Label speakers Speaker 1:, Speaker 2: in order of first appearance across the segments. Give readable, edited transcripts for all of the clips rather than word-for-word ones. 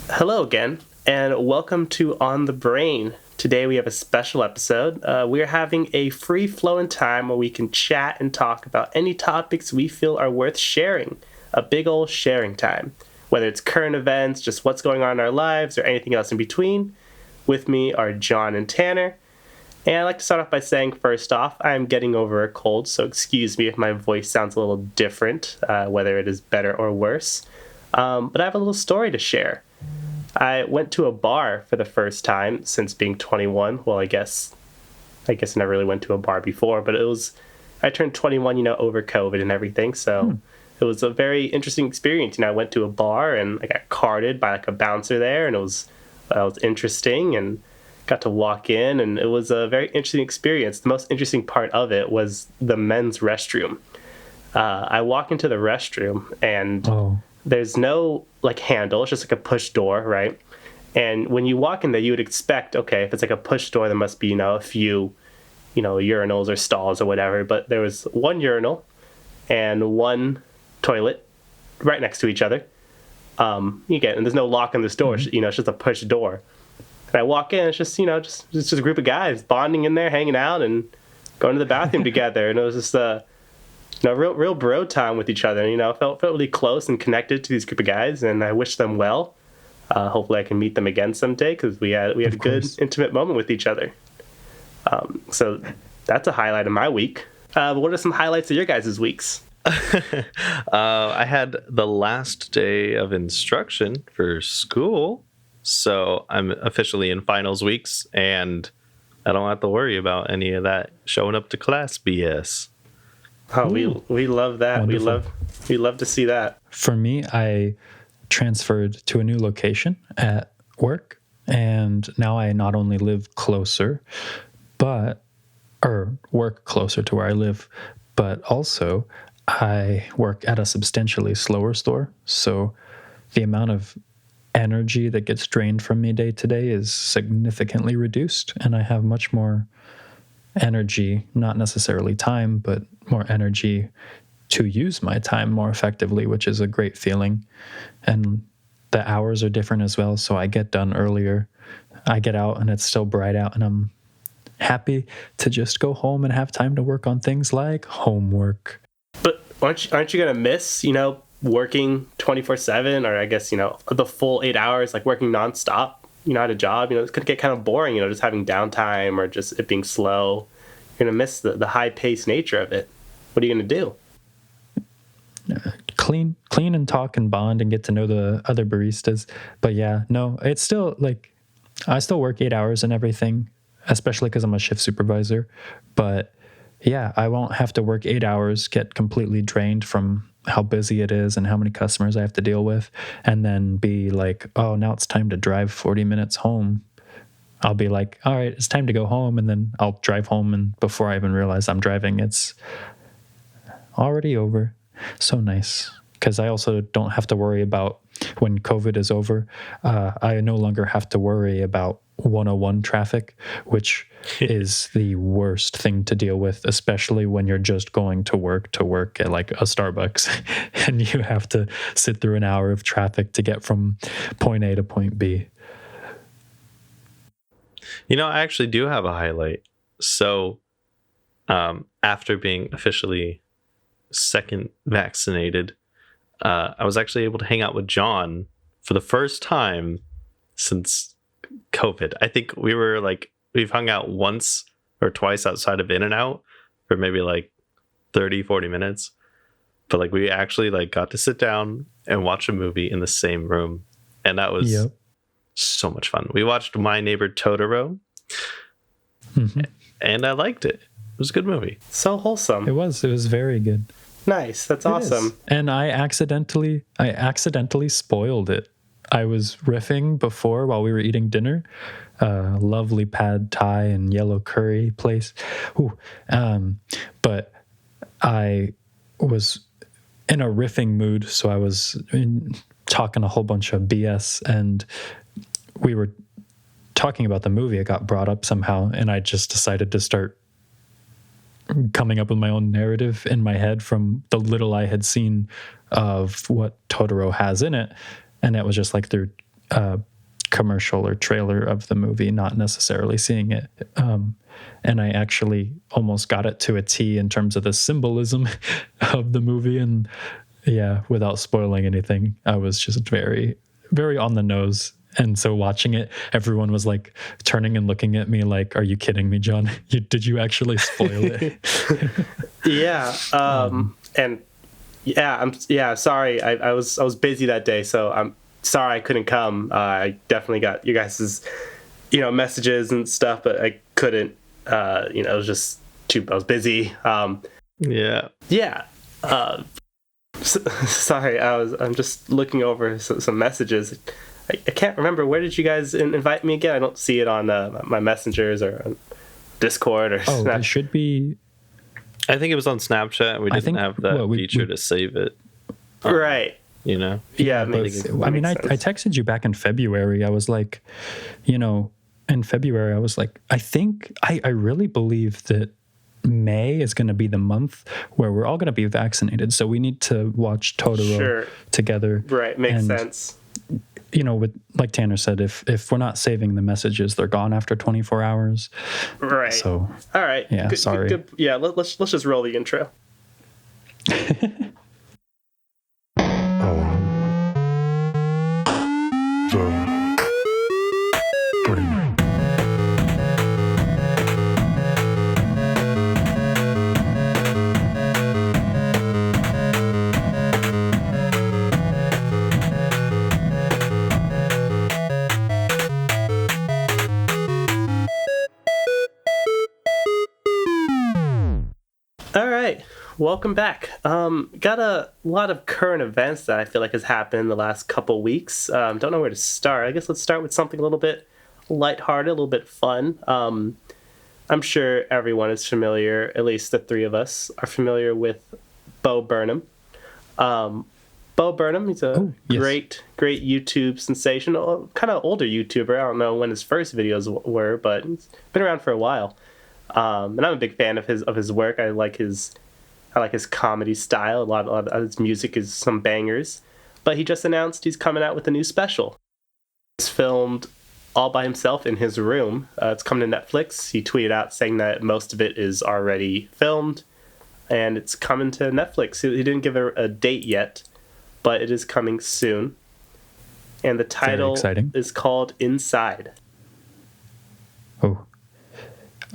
Speaker 1: Hello again, and welcome to On the Brain. Today we have a special episode. We are having a free-flowing time where we can chat and talk about any topics we feel are worth sharing. A big old sharing time. Whether it's current events, just what's going on in our lives, or anything else in between. With me are John and Tanner. And I'd like to start off by saying, first off, I'm getting over a cold, so excuse me if my voice sounds a little different, whether it is better or worse. But I have a little story to share. I went to a bar for the first time since being 21. Well, I guess I never really went to a bar before, but I turned 21, over COVID and everything. So it was a very interesting experience. I went to a bar and I got carded by a bouncer there, and it was interesting, and got to walk in, and it was a very interesting experience. The most interesting part of it was the men's restroom. I walk into the restroom and there's no handle. It's just a push door, right? And when you walk in there, you would expect, okay, if it's a push door, there must be, a few, urinals or stalls or whatever. But there was one urinal and one toilet right next to each other. And there's no lock on this door. It's just a push door. And I walk in, it's just a group of guys bonding in there, hanging out and going to the bathroom together. And it was just real bro time with each other. Felt really close and connected to these group of guys, and I wish them well. Hopefully I can meet them again someday, because we had a good intimate moment with each other. So that's a highlight of my week. What are some highlights of your guys' weeks?
Speaker 2: I had the last day of instruction for school, so I'm officially in finals weeks, and I don't have to worry about any of that showing up to class BS.
Speaker 1: Oh, we love that.
Speaker 3: Wonderful.
Speaker 1: We love to see that.
Speaker 3: For me, I transferred to a new location at work, and now I not only live closer, or work closer to where I live, but also I work at a substantially slower store. So the amount of energy that gets drained from me day to day is significantly reduced, and I have much more energy, not necessarily time, but more energy to use my time more effectively, which is a great feeling. And the hours are different as well, so I get done earlier. I get out and it's still bright out, and I'm happy to just go home and have time to work on things like homework.
Speaker 1: But aren't you gonna miss, working 24/7, or I guess, the full 8 hours, working nonstop, at a job? It's gonna get kind of boring, just having downtime or just it being slow. You're gonna miss the high-paced nature of it. What are you gonna do?
Speaker 3: Clean and talk and bond and get to know the other baristas. But yeah, no, it's still I still work 8 hours and everything, especially because I'm a shift supervisor. But yeah, I won't have to work 8 hours, get completely drained from how busy it is and how many customers I have to deal with, and then be like, oh, now it's time to drive 40 minutes home. I'll be like, all right, it's time to go home, and then I'll drive home, and before I even realize I'm driving, it's already over. So nice, because I also don't have to worry about when COVID is over. I no longer have to worry about 101 traffic, which is the worst thing to deal with, especially when you're just going to work at a Starbucks and you have to sit through an hour of traffic to get from point A to point B.
Speaker 2: I actually do have a highlight. So after being officially second vaccinated, I was actually able to hang out with John for the first time since COVID. I think we've hung out once or twice outside of In-N-Out for maybe 30-40 minutes, but we actually got to sit down and watch a movie in the same room, and that was so much fun. We watched My Neighbor Totoro, and I liked it. It was a good movie.
Speaker 1: So wholesome.
Speaker 3: It was very good.
Speaker 1: Nice. That's awesome.
Speaker 3: And I accidentally spoiled it. I was riffing before while we were eating dinner. Lovely pad thai and yellow curry place. Ooh. But I was in a riffing mood, so I was talking a whole bunch of BS, and we were talking about the movie. It got brought up somehow, and I just decided to start coming up with my own narrative in my head from the little I had seen of what Totoro has in it. And it was just through commercial or trailer of the movie, not necessarily seeing it. And I actually almost got it to a T in terms of the symbolism of the movie. And yeah, without spoiling anything, I was just very, very on the nose. And so watching it, everyone was like turning and looking at me like, "Are you kidding me, John? Did you actually spoil it?"
Speaker 1: Yeah. And yeah, sorry. I was busy that day, so I'm sorry I couldn't come. I definitely got you guys' messages and stuff, but I couldn't. It was just I was busy.
Speaker 2: Yeah.
Speaker 1: Yeah. Sorry, I'm just looking over some messages. I can't remember, where did you guys invite me again? I don't see it on my messengers or on Discord or
Speaker 3: It should be.
Speaker 2: I think it was on Snapchat. We didn't have that feature to save it.
Speaker 1: Right.
Speaker 2: Yeah,
Speaker 1: I
Speaker 3: texted you back in February. I was like, in February, I was like, I think I really believe that May is going to be the month where we're all going to be vaccinated. So we need to watch Totoro together.
Speaker 1: Right. Makes sense.
Speaker 3: With, like Tanner said, if we're not saving the messages, they're gone after 24 hours.
Speaker 1: Right.
Speaker 3: So,
Speaker 1: all right.
Speaker 3: Yeah, sorry.
Speaker 1: Good. Yeah, let's just roll the intro. All right, welcome back. Got a lot of current events that I feel like has happened in the last couple weeks. Don't know where to start. I guess let's start with something a little bit lighthearted, a little bit fun. I'm sure everyone is familiar, at least the three of us are familiar with Bo Burnham. Bo Burnham, he's a great YouTube sensation, kind of older YouTuber. I don't know when his first videos were, but he's been around for a while. And I'm a big fan of his work. I like his comedy style. A lot of his music is some bangers. But he just announced he's coming out with a new special. It's filmed all by himself in his room. It's coming to Netflix. He tweeted out saying that most of it is already filmed, and it's coming to Netflix. He didn't give a date yet, but it is coming soon. And the title is called Inside.
Speaker 3: Oh.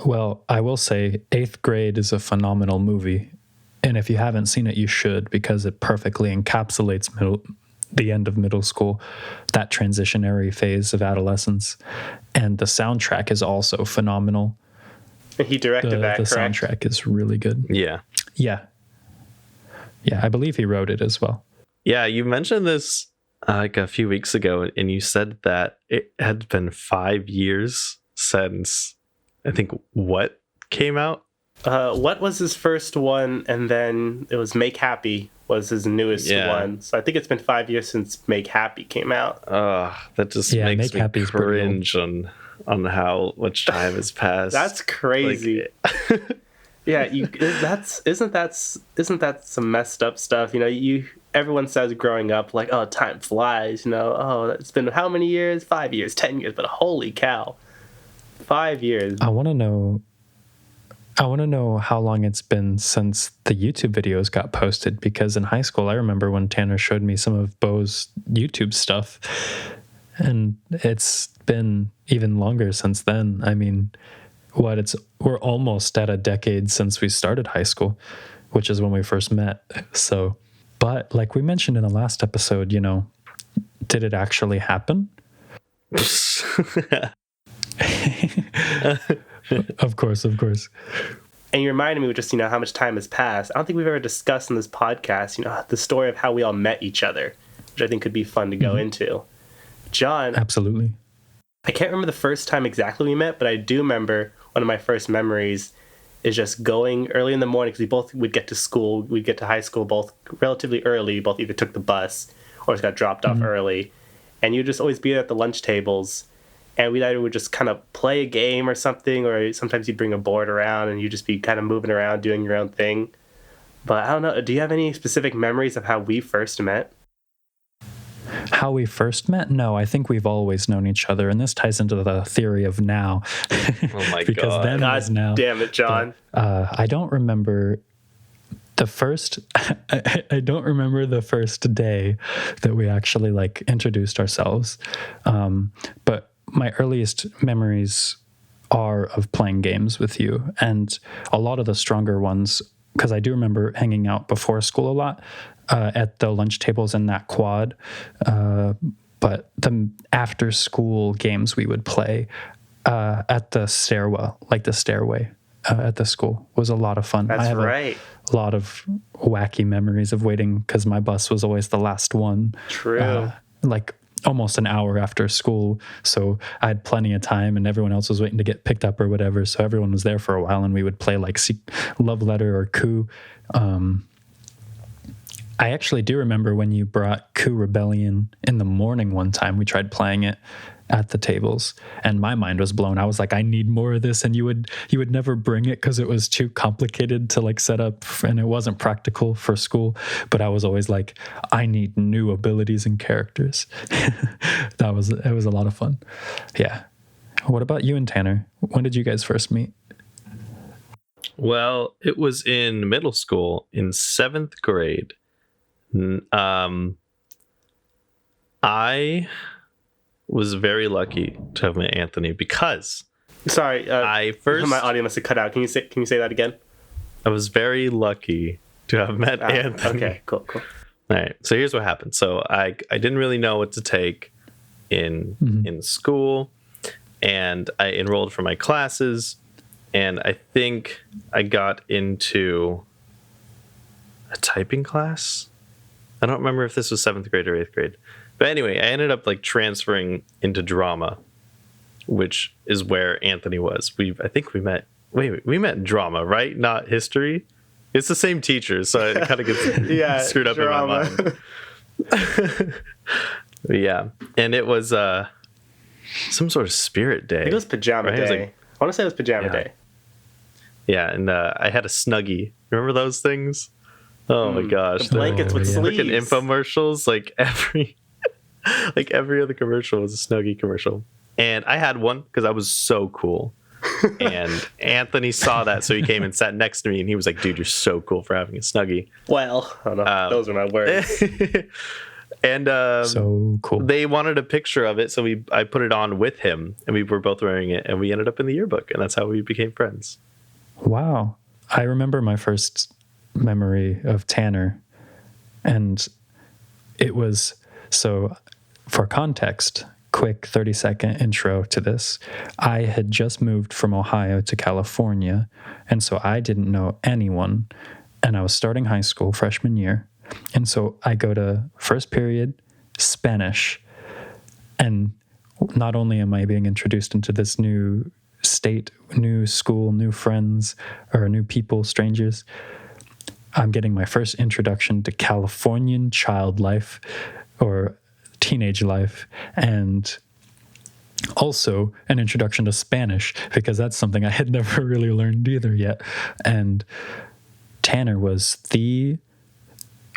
Speaker 3: Well, I will say 8th Grade is a phenomenal movie. And if you haven't seen it, you should, because it perfectly encapsulates the end of middle school, that transitionary phase of adolescence. And the soundtrack is also phenomenal.
Speaker 1: He directed that, correct?
Speaker 3: The soundtrack is really good.
Speaker 2: Yeah.
Speaker 3: Yeah. Yeah, I believe he wrote it as well.
Speaker 2: Yeah, you mentioned this like a few weeks ago, and you said that it had been 5 years since... I think What came out?
Speaker 1: What was his first one, and then it was Make Happy was his newest one. So I think it's been 5 years since Make Happy came out.
Speaker 2: That just makes me cringe on how much time has passed.
Speaker 1: That's crazy. Yeah, isn't that some messed up stuff? Everyone says growing up, like, oh, time flies. It's been how many years? 5 years, 10 years, but holy cow. 5 years.
Speaker 3: I want to know how long it's been since the YouTube videos got posted, because in high school I remember when Tanner showed me some of Bo's YouTube stuff, and it's been even longer since then. I mean, we're almost at a decade since we started high school, which is when we first met. So, but like we mentioned in the last episode, did it actually happen? Of course.
Speaker 1: And you reminded me of just, how much time has passed. I don't think we've ever discussed in this podcast, the story of how we all met each other, which I think could be fun to go into. John.
Speaker 3: Absolutely.
Speaker 1: I can't remember the first time exactly we met, but I do remember one of my first memories is just going early in the morning, because we both would get to school. We'd get to high school both relatively early. Both either took the bus or just got dropped off early. And you'd just always be at the lunch tables. And we either would just kind of play a game or something, or sometimes you'd bring a board around and you'd just be kind of moving around doing your own thing. But I don't know. Do you have any specific memories of how we first met?
Speaker 3: how we first met? No, I think we've always known each other, and this ties into the theory of now.
Speaker 2: Oh my
Speaker 3: because
Speaker 2: God.
Speaker 3: then
Speaker 1: God
Speaker 3: is now.
Speaker 1: damn it, John.
Speaker 3: I don't remember the first. I don't remember the first day that we actually like introduced ourselves, but my earliest memories are of playing games with you, and a lot of the stronger ones, because I do remember hanging out before school a lot at the lunch tables in that quad, but the after school games we would play at the stairwell, like the stairway at the school, was a lot of fun.
Speaker 1: That's
Speaker 3: I have
Speaker 1: right.
Speaker 3: a lot of wacky memories of waiting because my bus was always the last one.
Speaker 1: True.
Speaker 3: Like almost an hour after school, so I had plenty of time, and everyone else was waiting to get picked up or whatever. So everyone was there for a while, and we would play like Love Letter or Coup. I actually do remember when you brought Coup Rebellion in the morning one time. We tried playing it at the tables, and my mind was blown. I was like, I need more of this, and you would never bring it because it was too complicated to like set up, and it wasn't practical for school. But I was always like, I need new abilities and characters. It was a lot of fun. Yeah. What about you and Tanner? When did you guys first meet?
Speaker 2: Well, it was in middle school in 7th grade. I was very lucky to have met Anthony because
Speaker 1: Sorry,
Speaker 2: I first
Speaker 1: my audio must have cut out. Can you say that again?
Speaker 2: I was very lucky to have met Anthony.
Speaker 1: Okay, cool.
Speaker 2: All right. So here's what happened. So I didn't really know what to take in school, and I enrolled for my classes, and I think I got into a typing class. I don't remember if this was 7th grade or 8th grade. But anyway, I ended up like transferring into drama, which is where Anthony was. I think we met. Wait, we met in drama, right? Not history. It's the same teacher, so it kind of gets screwed up drama. In my mind. Yeah, and it was some sort of spirit day.
Speaker 1: It was pajama day.
Speaker 2: Like,
Speaker 1: I want to say it was pajama day.
Speaker 2: Yeah, and I had a Snuggie. Remember those things? Oh my gosh,
Speaker 1: the blankets with sleeves.
Speaker 2: Freaking infomercials, like every other commercial was a Snuggie commercial. And I had one because I was so cool. And Anthony saw that, so he came and sat next to me, and he was like, dude, you're so cool for having a Snuggie.
Speaker 1: Well, I don't know. Those are my words.
Speaker 2: And
Speaker 3: so cool.
Speaker 2: They wanted a picture of it, so I put it on with him, and we were both wearing it, and we ended up in the yearbook, and that's how we became friends.
Speaker 3: Wow. I remember my first memory of Tanner, and it was, so for context, quick 30-second intro to this. I had just moved from Ohio to California, and so I didn't know anyone, and I was starting high school freshman year, and so I go to first period Spanish, and not only am I being introduced into this new state, new school, new friends, or new people, strangers, I'm getting my first introduction to Californian child life or teenage life, and also an introduction to Spanish, because that's something I had never really learned either yet. And Tanner was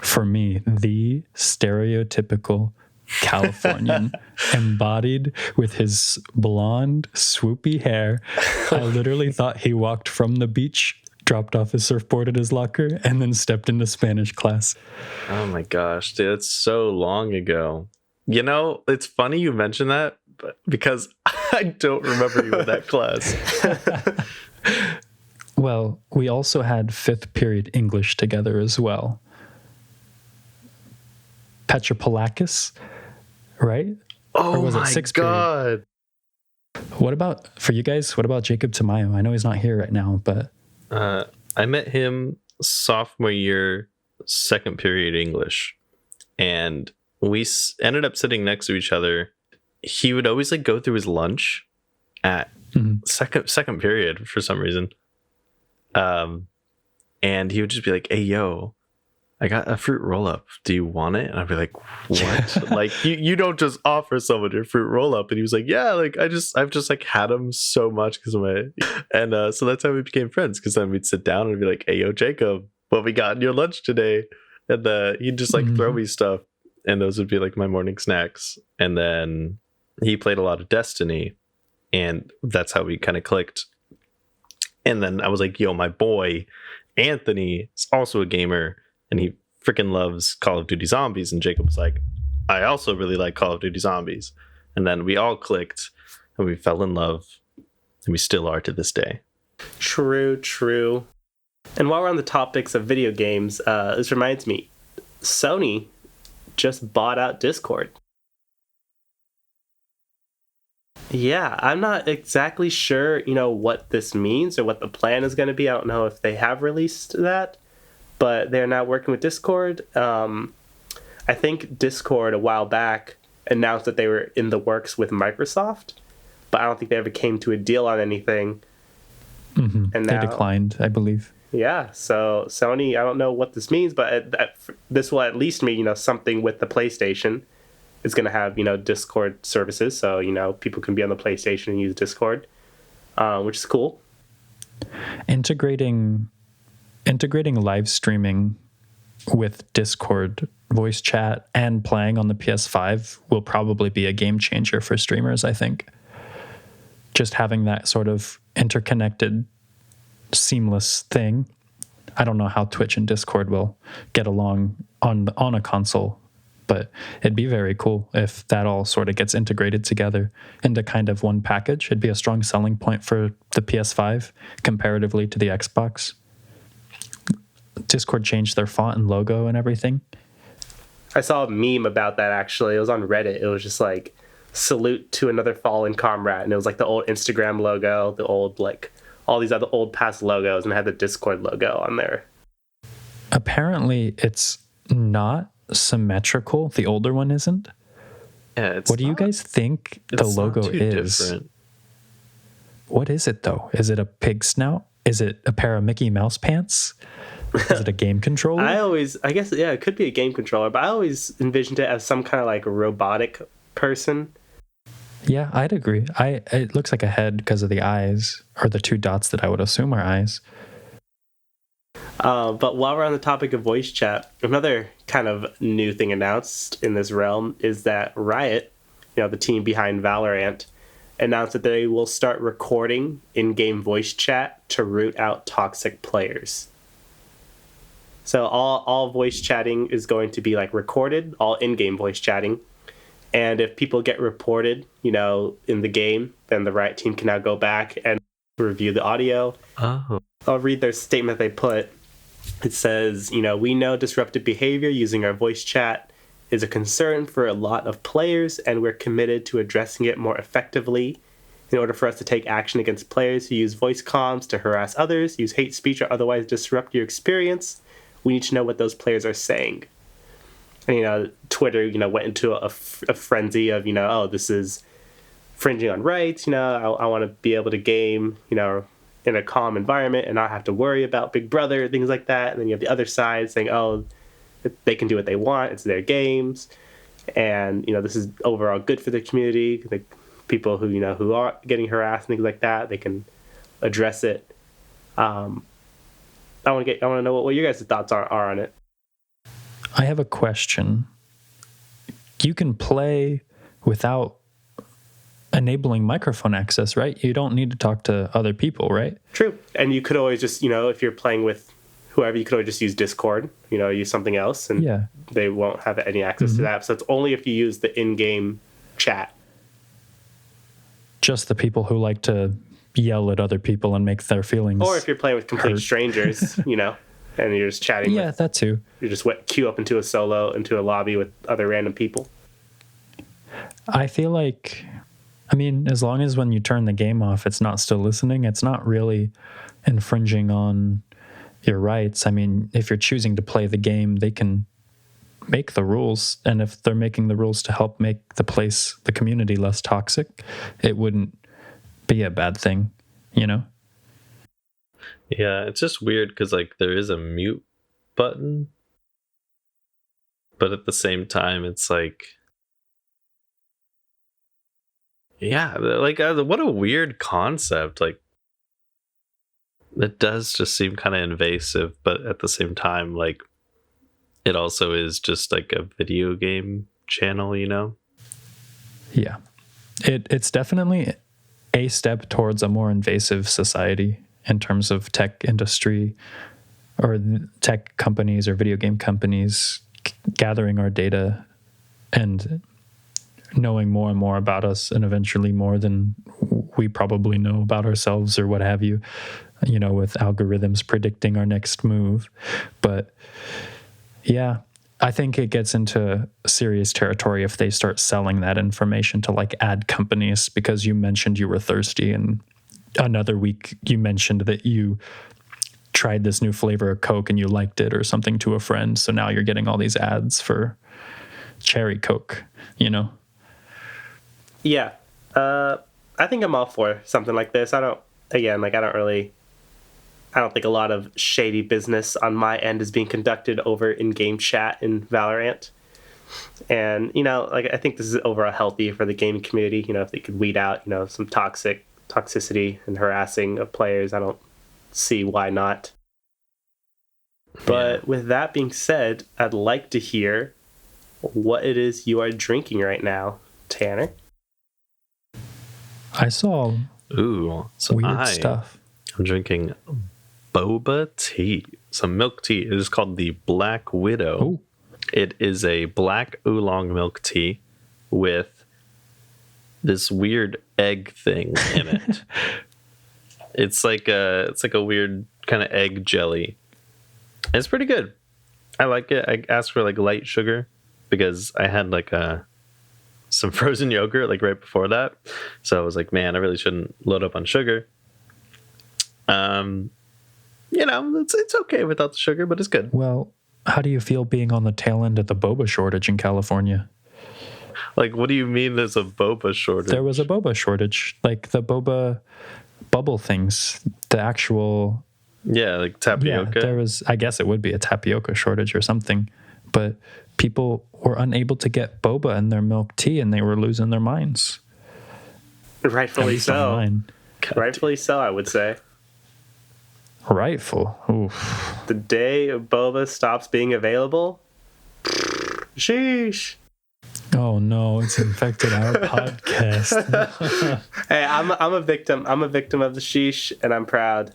Speaker 3: for me, the stereotypical Californian, embodied with his blonde, swoopy hair. I literally thought he walked from the beach, dropped off his surfboard at his locker, and then stepped into Spanish class.
Speaker 2: Oh my gosh, dude, it's so long ago. You know, it's funny you mention that, because I don't remember you in that class.
Speaker 3: Well, we also had 5th period English together as well. Petropolakis, right?
Speaker 2: Oh,
Speaker 3: or was it
Speaker 2: my
Speaker 3: 6th
Speaker 2: God.
Speaker 3: Period? What about, for you guys, what about Jacob Tamayo? I know he's not here right now, but...
Speaker 2: I met him sophomore year, 2nd period English, and we ended up sitting next to each other. He would always like go through his lunch at second period for some reason. And he would just be like, "Hey, yo, I got a fruit roll up. Do you want it?" And I'd be like, "What?" Like you don't just offer someone your fruit roll up. And he was like, "Yeah, like I've just like had them so much because of my," and so that's how we became friends. Because then we'd sit down and be like, "Hey, yo, Jacob, what we got in your lunch today?" And he'd just like throw me stuff. and those would be like my morning snacks. And then he played a lot of Destiny, and that's how we kind of clicked. And then I was like, yo, my boy Anthony is also a gamer, and he freaking loves Call of Duty Zombies. And Jacob was like, I also really like Call of Duty Zombies. And then we all clicked, and we fell in love, and we still are to this day.
Speaker 1: True. And while we're on the topics of video games, this reminds me, Sony just bought out Discord. Yeah, I'm not exactly sure, what this means or what the plan is going to be. I don't know if they have released that, but they're now working with Discord. I think Discord a while back announced that they were in the works with Microsoft, but I don't think they ever came to a deal on anything.
Speaker 3: Mm-hmm.
Speaker 1: And
Speaker 3: they declined, I believe.
Speaker 1: Yeah, so Sony, I don't know what this means, but this will at least mean, something with the PlayStation. It's going to have, Discord services, so, people can be on the PlayStation and use Discord, which is cool.
Speaker 3: Integrating live streaming with Discord voice chat and playing on the PS5 will probably be a game changer for streamers, I think. Just having that sort of interconnected, seamless thing. I don't know how Twitch and Discord will get along on a console, but it'd be very cool if that all sort of gets integrated together into kind of one package. It'd be a strong selling point for the PS5 comparatively to the Xbox. Discord changed their font and logo and everything.
Speaker 1: I saw a meme about that, actually. It was on Reddit. It was just like, salute to another fallen comrade. And it was like the old Instagram logo, the old, like, all these other old past logos, and it had the Discord logo on there.
Speaker 3: Apparently, it's not symmetrical. The older one isn't.
Speaker 2: Yeah,
Speaker 3: what do you guys think the logo is? Different. What is it, though? Is it a pig snout? Is it a pair of Mickey Mouse pants? Is it a game controller?
Speaker 1: I guess, yeah, it could be a game controller, but I always envisioned it as some kind of like robotic person.
Speaker 3: Yeah, I'd agree. It looks like a head because of the eyes, or the two dots that I would assume are eyes.
Speaker 1: But while we're on the topic of voice chat, another kind of new thing announced in this realm is that Riot, the team behind Valorant, announced that they will start recording in-game voice chat to root out toxic players. So all voice chatting is going to be like recorded, all in-game voice chatting. And if people get reported, in the game, then the Riot team can now go back and review the audio.
Speaker 2: Oh.
Speaker 1: I'll read their statement they put. It says, we know disruptive behavior using our voice chat is a concern for a lot of players, and we're committed to addressing it more effectively. In order for us to take action against players who use voice comms to harass others, use hate speech, or otherwise disrupt your experience, we need to know what those players are saying. And, Twitter, went into a frenzy of, this is infringing on rights. I want to be able to game, in a calm environment and not have to worry about Big Brother, things like that. And then you have the other side saying, they can do what they want. It's their games. And, this is overall good for the community. The people who, who are getting harassed and things like that, they can address it. I want to know what your guys' thoughts are on it.
Speaker 3: I have a question. You can play without enabling microphone access, right? You don't need to talk to other people, right?
Speaker 1: True. And you could always just, if you're playing with whoever, you could always just use Discord, use something else, and they won't have any access to that. So it's only if you use the in-game chat.
Speaker 3: Just the people who like to yell at other people and make their feelings
Speaker 1: Or if you're playing with complete strangers, and you're just chatting.
Speaker 3: Yeah, that too.
Speaker 1: You just queue up into a lobby with other random people.
Speaker 3: I feel like, as long as when you turn the game off, it's not still listening, it's not really infringing on your rights. If you're choosing to play the game, they can make the rules. And if they're making the rules to help make the community less toxic, it wouldn't be a bad thing,
Speaker 2: Yeah, it's just weird because there is a mute button, but at the same time, it's what a weird concept. It does just seem kind of invasive, but at the same time, it also is just like a video game channel, you know?
Speaker 3: Yeah. It's definitely a step towards a more invasive society in terms of tech industry or tech companies or video game companies gathering our data and knowing more and more about us, and eventually more than we probably know about ourselves or what have you, with algorithms predicting our next move. But yeah, I think it gets into serious territory if they start selling that information to like ad companies, because you mentioned you were thirsty, and another week you mentioned that you tried this new flavor of Coke and you liked it or something to a friend. So now you're getting all these ads for cherry Coke,
Speaker 1: Yeah. I think I'm all for something like this. I don't think a lot of shady business on my end is being conducted over in-game chat in Valorant. And, I think this is overall healthy for the gaming community. If they could weed out, some toxicity and harassing of players, I don't see why not. But with that being said, I'd like to hear what it is you are drinking right now, Tanner.
Speaker 3: I saw weird stuff.
Speaker 2: I'm drinking boba tea, some milk tea. It is called the Black Widow.
Speaker 3: Ooh.
Speaker 2: It is a black oolong milk tea with this weird egg thing in it. It's like a weird kind of egg jelly. It's pretty good. I like it. I asked for like light sugar because I had like some frozen yogurt like right before that. So I was like, man, I really shouldn't load up on sugar. It's okay without the sugar, but it's good.
Speaker 3: Well, how do you feel being on the tail end of the boba shortage in California?
Speaker 2: Like, what do you mean there's a boba shortage?
Speaker 3: There was a boba shortage. Like the boba bubble things, the actual...
Speaker 2: Yeah, like tapioca.
Speaker 3: Yeah, I guess it would be a tapioca shortage or something. But people were unable to get boba in their milk tea and they were losing their minds.
Speaker 1: Rightfully so. Rightfully so, I would say.
Speaker 3: Rightful. Oof.
Speaker 1: The day boba stops being available, sheesh.
Speaker 3: Oh no, it's infected our podcast.
Speaker 1: Hey, I'm a victim. I'm a victim of the sheesh, and I'm proud.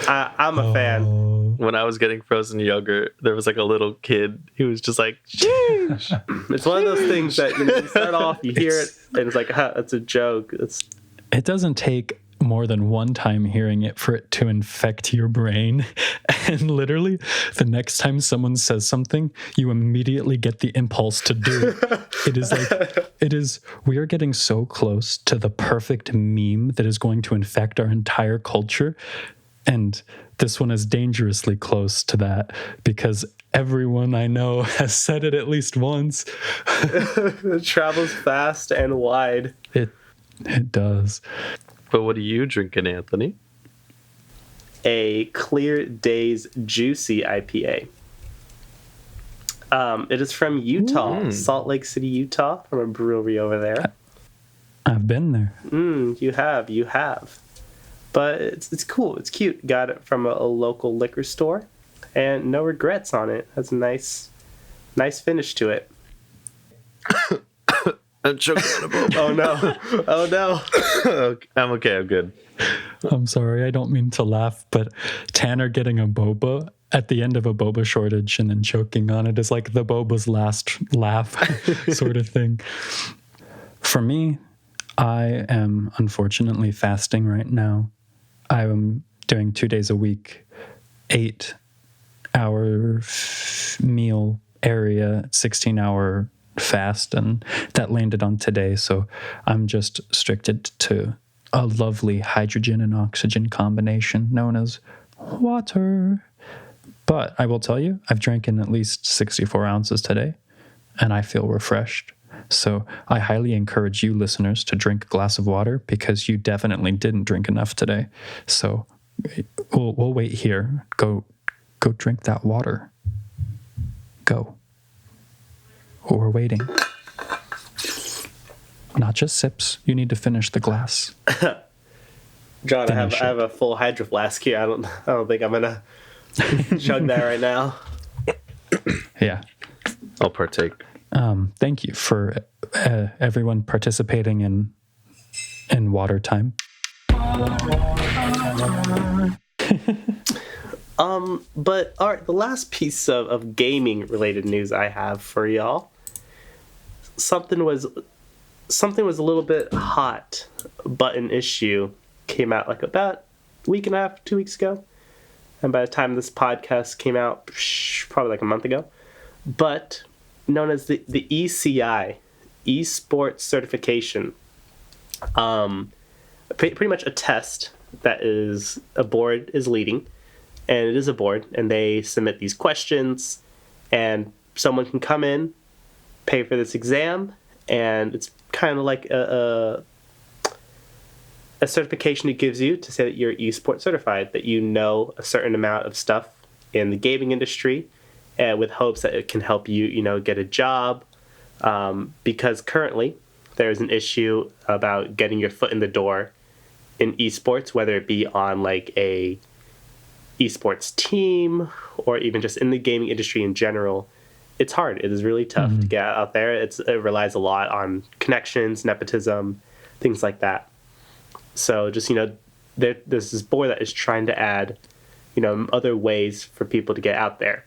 Speaker 1: I'm a fan.
Speaker 2: When I was getting frozen yogurt, there was like a little kid who was just like, sheesh.
Speaker 1: It's one of those things that you start off, you hear it, and it's like, that's a joke.
Speaker 3: It doesn't take more than one time hearing it for it to infect your brain. And literally, the next time someone says something, you immediately get the impulse to do it. We are getting so close to the perfect meme that is going to infect our entire culture. And this one is dangerously close to that because everyone I know has said it at least once.
Speaker 1: It travels fast and wide.
Speaker 3: It does.
Speaker 2: But what are you drinking, Anthony?
Speaker 1: A Clear Days Juicy IPA. It is from Utah, Salt Lake City, Utah, from a brewery over there.
Speaker 3: I've been there.
Speaker 1: You have. But it's cool. It's cute. Got it from a local liquor store, and no regrets on it. Has a nice finish to it.
Speaker 2: I'm choking on a boba.
Speaker 1: Oh no.
Speaker 2: I'm okay. I'm good.
Speaker 3: I'm sorry. I don't mean to laugh, but Tanner getting a boba at the end of a boba shortage and then choking on it is like the boba's last laugh sort of thing. For me, I am unfortunately fasting right now. I am doing 2 days a week, 8-hour meal area, 16-hour fast, and that landed on today. So I'm just restricted to a lovely hydrogen and oxygen combination known as water. But I will tell you, I've drank in at least 64 ounces today, and I feel refreshed. So I highly encourage you listeners to drink a glass of water because you definitely didn't drink enough today. So we'll wait here. Go drink that water. Go. We're waiting. Not just sips. You need to finish the glass.
Speaker 1: John, I have a full hydro flask here. I don't think I'm gonna chug that right now.
Speaker 3: Yeah.
Speaker 2: I'll partake.
Speaker 3: Thank you for everyone participating in water time.
Speaker 1: But all right, the last piece of gaming related news I have for y'all. Something was a little bit hot button issue came out like about a week and a half, 2 weeks ago. And by the time this podcast came out, probably like a month ago. But known as the Eci Esports Certification. Pretty much a test that is a board is leading, and it is a board, and they submit these questions, and someone can come in, pay for this exam, and it's kind of like a certification it gives you to say that you're esports certified, that you know a certain amount of stuff in the gaming industry, and with hopes that it can help you, get a job, because currently there's an issue about getting your foot in the door in esports, whether it be on like a esports team or even just in the gaming industry in general. It's hard. It is really tough to get out there. It relies a lot on connections, nepotism, things like that. So just, there's this board that is trying to add, other ways for people to get out there.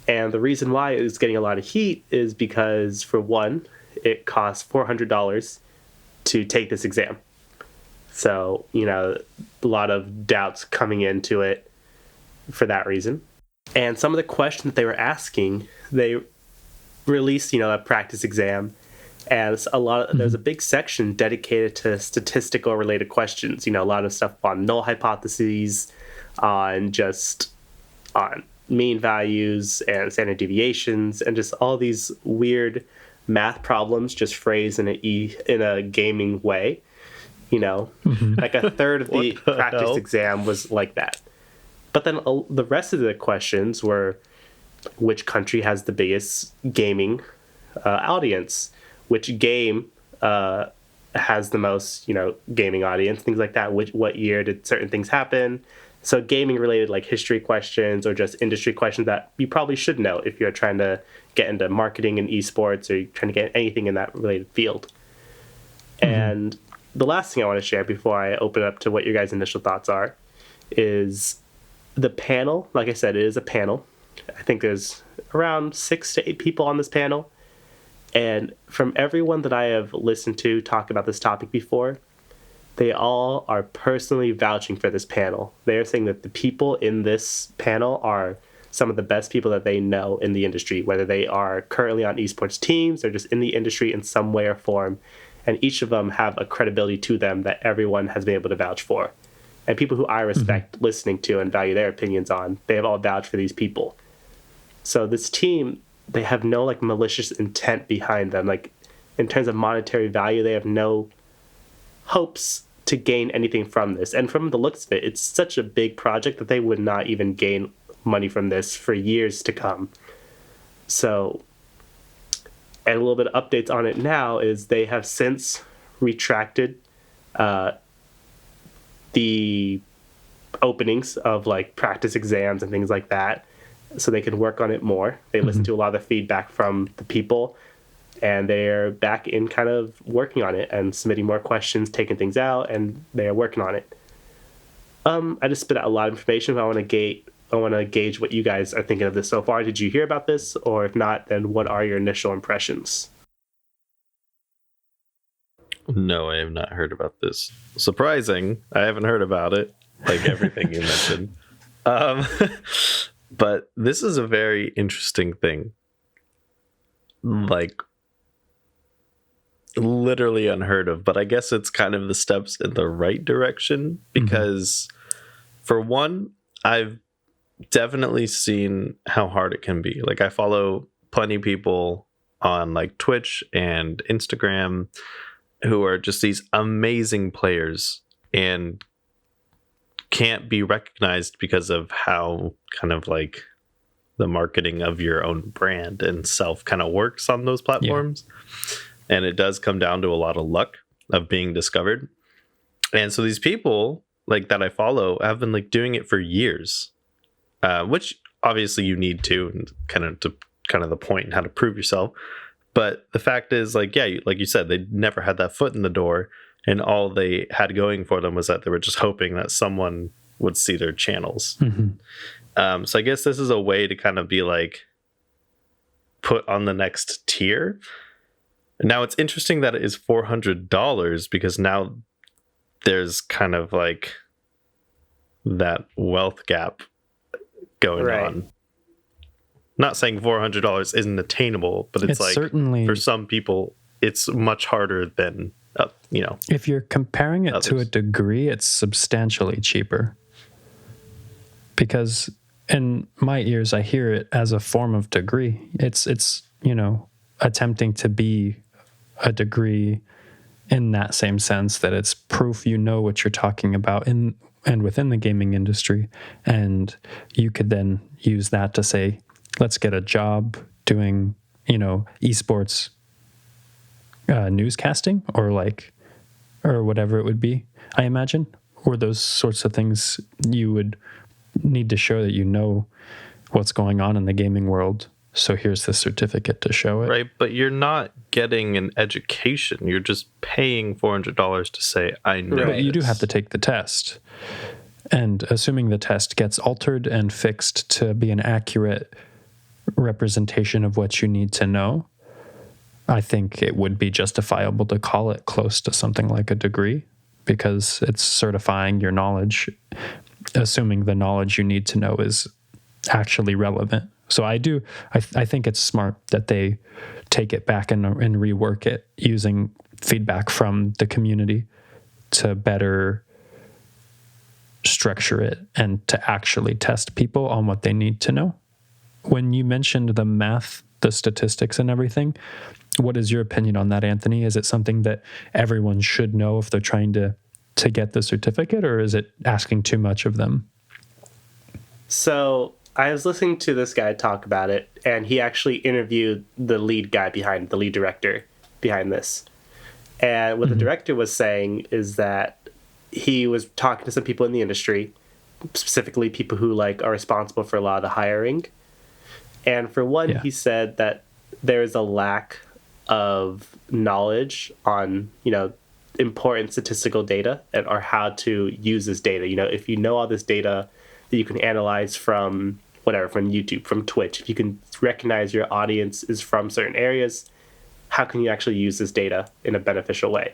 Speaker 1: And the reason why it's getting a lot of heat is because, for one, it costs $400 to take this exam. So, a lot of doubts coming into it for that reason. And some of the questions that they were asking, they released, a practice exam. And there's a big section dedicated to statistical related questions. A lot of stuff on null hypotheses, on mean values and standard deviations, and just all these weird math problems just phrased in a gaming way. Like a third of the practice exam was like that. But then the rest of the questions were, which country has the biggest gaming audience? Which game has the most, gaming audience? Things like that. What year did certain things happen? So gaming related, like history questions or just industry questions that you probably should know if you're trying to get into marketing and esports, or you're trying to get anything in that related field. And the last thing I want to share before I open up to what your guys' initial thoughts are is the panel. Like I said, it is a panel. I think there's around 6 to 8 people on this panel. And from everyone that I have listened to talk about this topic before, they all are personally vouching for this panel. They are saying that the people in this panel are some of the best people that they know in the industry, whether they are currently on esports teams or just in the industry in some way or form. And each of them have a credibility to them that everyone has been able to vouch for. And people who I respect listening to and value their opinions on, they have all vouched for these people. So this team, they have no like malicious intent behind them. Like in terms of monetary value, they have no hopes to gain anything from this. And from the looks of it, it's such a big project that they would not even gain money from this for years to come. So, and a little bit of updates on it now is they have since retracted the openings of like practice exams and things like that, so they can work on it more. They listen to a lot of the feedback from the people, and they're back in kind of working on it and submitting more questions, taking things out, and they're working on it. I just spit out a lot of information, but I want to gauge what you guys are thinking of this so far. Did you hear about this? Or if not, then what are your initial impressions?
Speaker 2: No, I have not heard about this. Surprising. I haven't heard about it, like everything you mentioned. But this is a very interesting thing. Like, literally unheard of. But I guess it's kind of the steps in the right direction. Because, for one, I've definitely seen how hard it can be. Like, I follow plenty of people on like Twitch and Instagram who are just these amazing players and can't be recognized because of how kind of like the marketing of your own brand and self kind of works on those platforms. Yeah. And it does come down to a lot of luck of being discovered. And so these people like that I follow have been like doing it for years, which obviously you need to, and kind of to kind of the point and how to prove yourself. But the fact is, like, yeah, like you said, they never had that foot in the door, and all they had going for them was that they were just hoping that someone would see their channels. So I guess this is a way to kind of be like put on the next tier. Now it's interesting that it is $400 because now there's kind of like that wealth gap going on. Not saying $400 isn't attainable, but it's like
Speaker 3: certainly,
Speaker 2: for some people, it's much harder than,
Speaker 3: if you're comparing it
Speaker 2: others.
Speaker 3: to a degree, it's substantially cheaper. Because in my ears, I hear it as a form of degree. It's attempting to be a degree in that same sense that it's proof you know what you're talking about and within the gaming industry. And you could then use that to say, let's get a job doing, esports newscasting or whatever it would be, I imagine. Or those sorts of things you would need to show that you know what's going on in the gaming world. So here's the certificate to show it.
Speaker 2: Right, but you're not getting an education. You're just paying $400 to say, I know.
Speaker 3: But you do have to take the test. And assuming the test gets altered and fixed to be an accurate representation of what you need to know, I think it would be justifiable to call it close to something like a degree, because it's certifying your knowledge, assuming the knowledge you need to know is actually relevant. So I think it's smart that they take it back and rework it using feedback from the community to better structure it and to actually test people on what they need to know. When you mentioned the math, the statistics and everything, what is your opinion on that, Anthony? Is it something that everyone should know if they're trying to get the certificate, or is it asking too much of them?
Speaker 1: So I was listening to this guy talk about it, and he actually interviewed the lead director behind this. And what the director was saying is that he was talking to some people in the industry, specifically people who are responsible for a lot of the hiring. And for one, he said that there is a lack of knowledge on, important statistical data or how to use this data. If you know all this data that you can analyze from YouTube, from Twitch, if you can recognize your audience is from certain areas, how can you actually use this data in a beneficial way?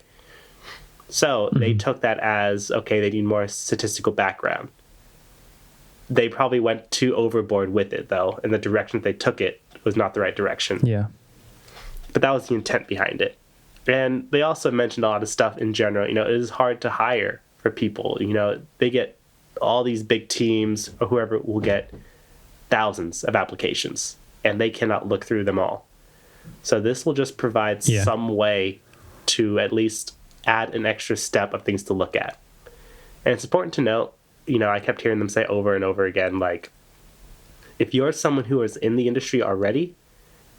Speaker 1: So they took that as, okay, they need more statistical background. They probably went too overboard with it, though, and the direction they took it was not the right direction.
Speaker 3: Yeah.
Speaker 1: But that was the intent behind it. And they also mentioned a lot of stuff in general. It is hard to hire for people. They get all these big teams or whoever will get thousands of applications, and they cannot look through them all. So this will just provide some way to at least add an extra step of things to look at. And it's important to note, I kept hearing them say over and over again, if you're someone who is in the industry already,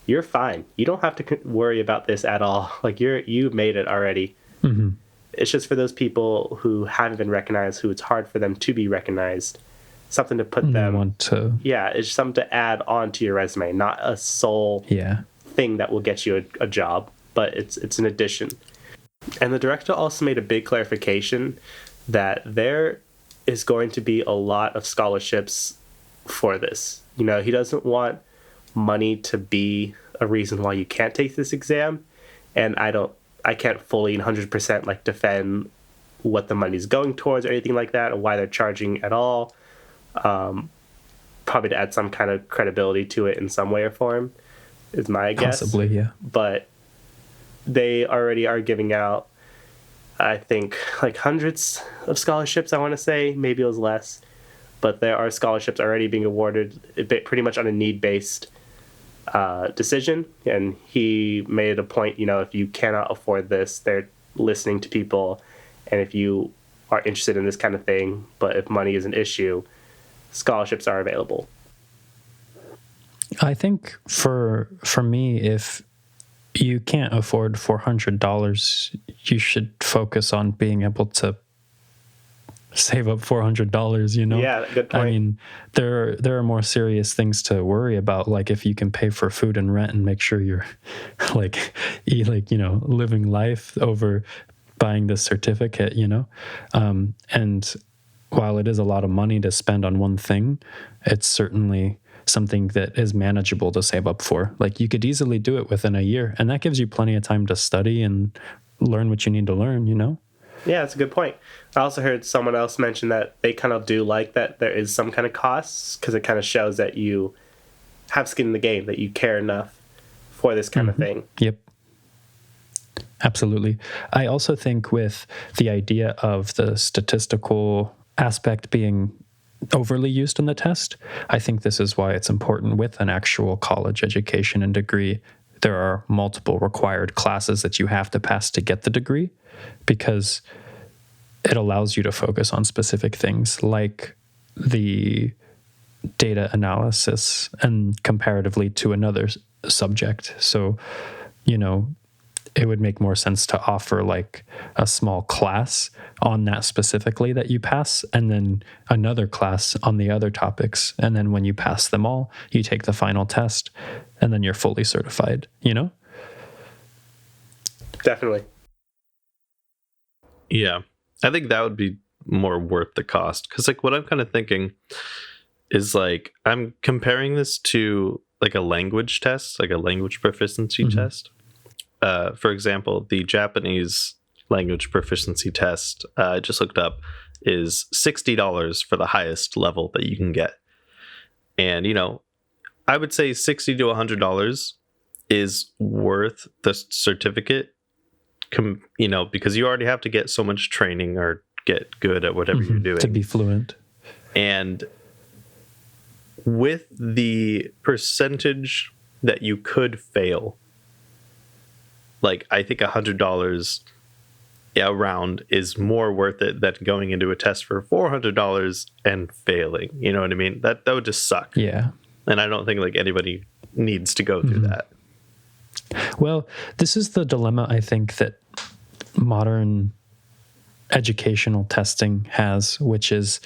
Speaker 1: you're fine. You don't have to worry about this at all. You made it already. Mm-hmm. It's just for those people who haven't been recognized, who it's hard for them to be recognized, something to put them. It's something to add on to your resume, not a sole thing that will get you a job, but it's an addition. And the director also made a big clarification that there is going to be a lot of scholarships for this. He doesn't want money to be a reason why you can't take this exam, and I can't fully 100% defend what the money's going towards or anything like that, or why they're charging at all. Probably to add some kind of credibility to it in some way or form is my guess.
Speaker 3: Possibly, yeah.
Speaker 1: But they already are giving out, I think, hundreds of scholarships, I want to say. Maybe it was less. But there are scholarships already being awarded pretty much on a need-based decision. And he made a point, if you cannot afford this, they're listening to people. And if you are interested in this kind of thing, but if money is an issue, scholarships are available.
Speaker 3: I think for me, if you can't afford $400, you should focus on being able to save up $400, you know?
Speaker 1: Yeah, good point.
Speaker 3: I mean, there are more serious things to worry about, like if you can pay for food and rent and make sure you're like living life over buying this certificate, you know? And while it is a lot of money to spend on one thing, it's certainly something that is manageable to save up for. Like you could easily do it within a year, and that gives you plenty of time to study and learn what you need to learn, you know?
Speaker 1: Yeah, that's a good point. I also heard someone else mention that they kind of do like that there is some kind of costs, because it kind of shows that you have skin in the game, that you care enough for this kind of thing.
Speaker 3: Yep. Absolutely. I also think with the idea of the statistical aspect being overly used in the test, I think this is why it's important with an actual college education and degree. There are multiple required classes that you have to pass to get the degree, because it allows you to focus on specific things like the data analysis and comparatively to another subject. So, it would make more sense to offer like a small class on that specifically that you pass, and then another class on the other topics. And then when you pass them all, you take the final test, and then you're fully certified, you know?
Speaker 1: Definitely.
Speaker 2: Yeah. I think that would be more worth the cost. Because like what I'm kind of thinking is like I'm comparing this to like a language test, like a language proficiency test. For example, the Japanese language proficiency test, I just looked up, is $60 for the highest level that you can get. And, I would say $60 to $100 is worth the certificate, because you already have to get so much training or get good at whatever you're doing.
Speaker 3: To be fluent.
Speaker 2: And with the percentage that you could fail, like I think $100 around is more worth it than going into a test for $400 and failing. You know what I mean? That would just suck.
Speaker 3: Yeah.
Speaker 2: And I don't think like anybody needs to go through that.
Speaker 3: Well, this is the dilemma I think that modern educational testing has, which is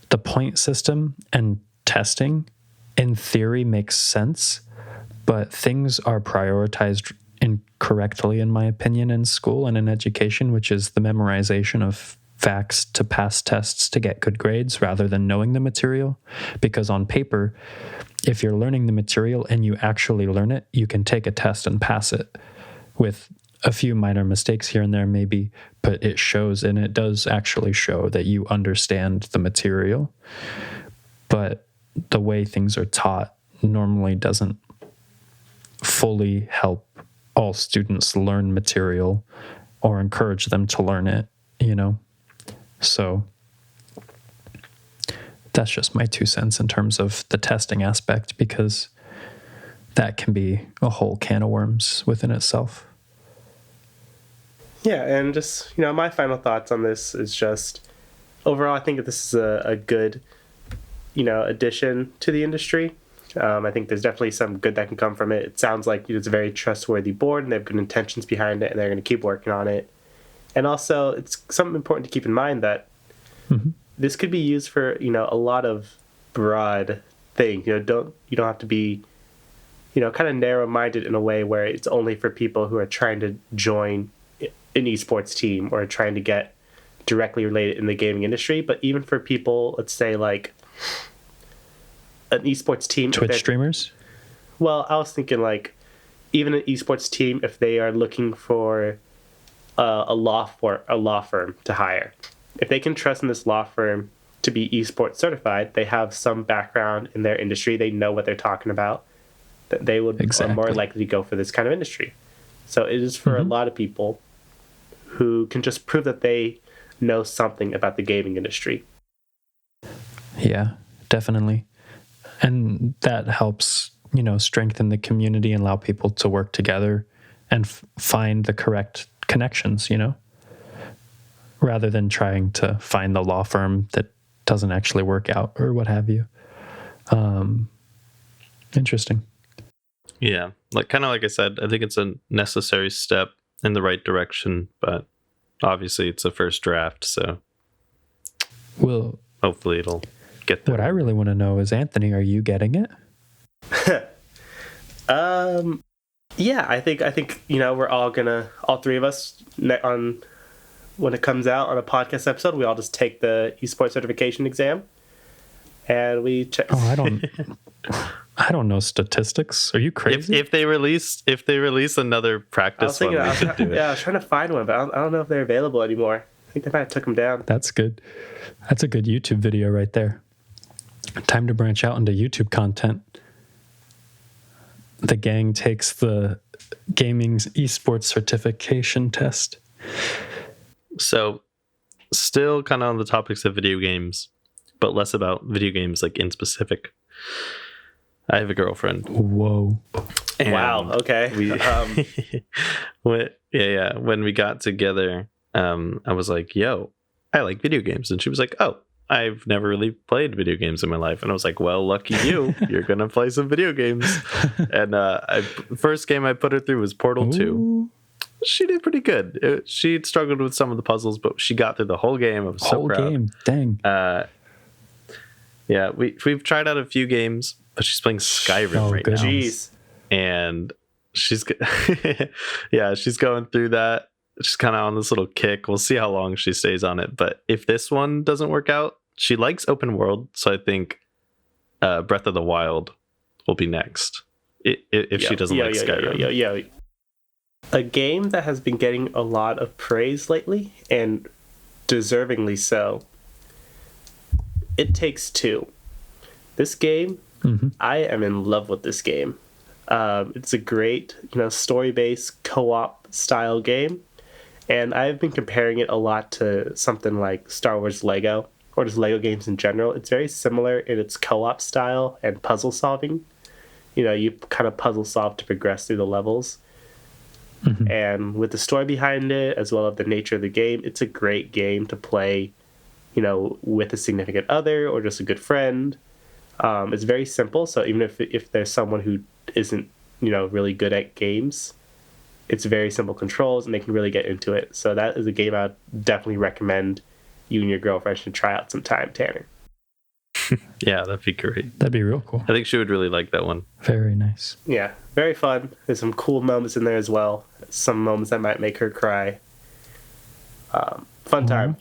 Speaker 3: the point system and testing in theory makes sense, but things are prioritized incorrectly, in my opinion, in school and in education, which is the memorization of facts to pass tests to get good grades rather than knowing the material. Because on paper, if you're learning the material and you actually learn it, you can take a test and pass it with a few minor mistakes here and there maybe, but it shows, and it does actually show that you understand the material. But the way things are taught normally doesn't fully help all students learn material or encourage them to learn it, So that's just my 2 cents in terms of the testing aspect, because that can be a whole can of worms within itself.
Speaker 1: Yeah, and just, my final thoughts on this is just, overall, I think this is a good, addition to the industry. I think there's definitely some good that can come from it. It sounds like it's a very trustworthy board, and they have good intentions behind it, and they're going to keep working on it. And also, it's something important to keep in mind that this could be used for, a lot of broad things. You don't have to be, kind of narrow-minded in a way where it's only for people who are trying to join an esports team or trying to get directly related in the gaming industry. But even for people, let's say like an esports team,
Speaker 3: Twitch streamers?
Speaker 1: Well, I was thinking like even an esports team, if they are looking for a law firm to hire, if they can trust in this law firm to be esports certified, they have some background in their industry, they know what they're talking about, that they would are more likely to go for this kind of industry. So it is for a lot of people who can just prove that they know something about the gaming industry.
Speaker 3: Yeah, definitely. And that helps, strengthen the community and allow people to work together and find the correct connections, rather than trying to find the law firm that doesn't actually work out or what have you. Interesting.
Speaker 2: Yeah, kind of like I said, I think it's a necessary step in the right direction, but obviously it's a first draft, so
Speaker 3: Well,
Speaker 2: hopefully it'll get there.
Speaker 3: what I really want to know is, Anthony, are you getting it?
Speaker 1: Yeah, I think we're all three of us on when it comes out on a podcast episode, we all just take the esports certification exam, and we check.
Speaker 3: Oh, I don't know statistics. Are you crazy?
Speaker 2: If they release another practice one, we should do it.
Speaker 1: Yeah, I was trying to find one, but I don't know if they're available anymore. I think they might have took them down.
Speaker 3: That's good. That's a good YouTube video right there. Time to branch out into YouTube content. The gang takes the gaming's esports certification test.
Speaker 2: So, still kind of on the topics of video games, but less about video games like in specific. I have a girlfriend.
Speaker 3: Whoa.
Speaker 1: Wow. Okay.
Speaker 2: When we got together, I was like, yo, I like video games. And she was like, oh, I've never really played video games in my life. And I was like, well, lucky you. You're going to play some video games. And first game I put her through was Portal 2. She did pretty good. She struggled with some of the puzzles, but she got through the whole game. I was so proud. Whole game,
Speaker 3: dang.
Speaker 2: Yeah, we've tried out a few games, but she's playing Skyrim right now.
Speaker 1: Jeez.
Speaker 2: And she's going through that. She's kind of on this little kick. We'll see how long she stays on it. But if this one doesn't work out, she likes open world, so I think Breath of the Wild will be next. If she doesn't like Skyrim.
Speaker 1: Yeah. A game that has been getting a lot of praise lately, and deservingly so. It Takes Two. This game, I am in love with this game. It's a great, story-based co-op style game, and I've been comparing it a lot to something like Star Wars Lego, or just Lego games in general. It's very similar in its co-op style and puzzle solving. You kind of puzzle solve to progress through the levels. And with the story behind it, as well as the nature of the game, it's a great game to play, with a significant other or just a good friend. It's very simple, so even if there's someone who isn't, really good at games, it's very simple controls and they can really get into it. So that is a game I'd definitely recommend you and your girlfriend should try out sometime, Tanner.
Speaker 2: Yeah, that'd be great.
Speaker 3: That'd be real cool.
Speaker 2: I think she would really like that one.
Speaker 3: Very nice.
Speaker 1: Yeah, very fun. There's some cool moments in there as well. Some moments that might make her cry. Fun time.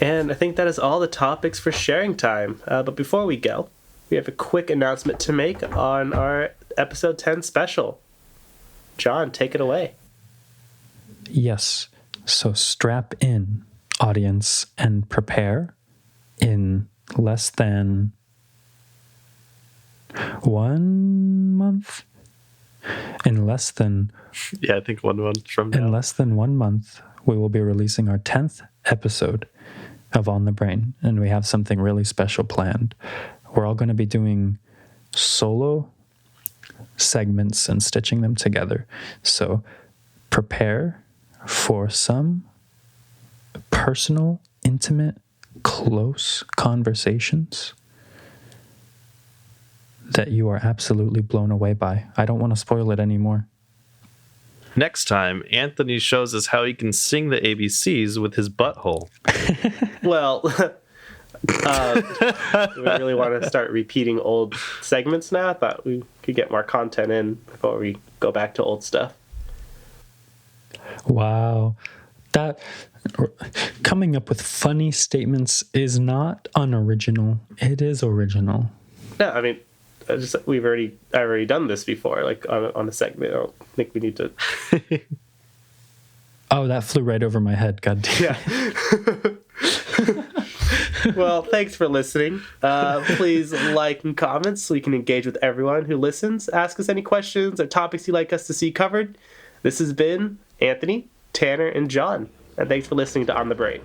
Speaker 1: And I think that is all the topics for sharing time. But before we go, we have a quick announcement to make on our episode 10 special. John, take it away.
Speaker 3: Yes. So strap in, audience, and prepare. In less than 1 month? In less than...
Speaker 2: Yeah, I think 1 month from now.
Speaker 3: In less than 1 month, we will be releasing our 10th episode of On the Brain, and we have something really special planned. We're all going to be doing solo segments and stitching them together. So prepare for some personal, intimate, close conversations that you are absolutely blown away by. I don't want to spoil it anymore.
Speaker 2: Next time, Anthony shows us how he can sing the ABCs with his butthole.
Speaker 1: Well, we really want to start repeating old segments now. I thought we could get more content in before we go back to old stuff.
Speaker 3: Wow. That coming up with funny statements is not unoriginal. It is original.
Speaker 1: No, I mean, I've already done this before, like on a segment. I don't think we need to.
Speaker 3: Oh, that flew right over my head. God damn.
Speaker 1: Yeah. Well, thanks for listening. Please like and comment so we can engage with everyone who listens. Ask us any questions or topics you'd like us to see covered. This has been Anthony, Tanner, and John. And thanks for listening to On the Brain.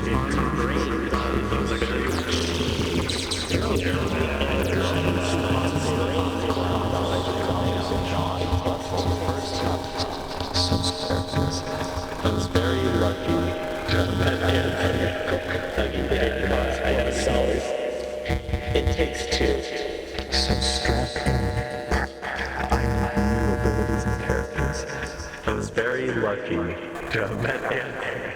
Speaker 2: I was very lucky to have met
Speaker 1: It takes two.
Speaker 3: So strap in. I need new abilities and characters.
Speaker 2: I was very lucky to have met Anne.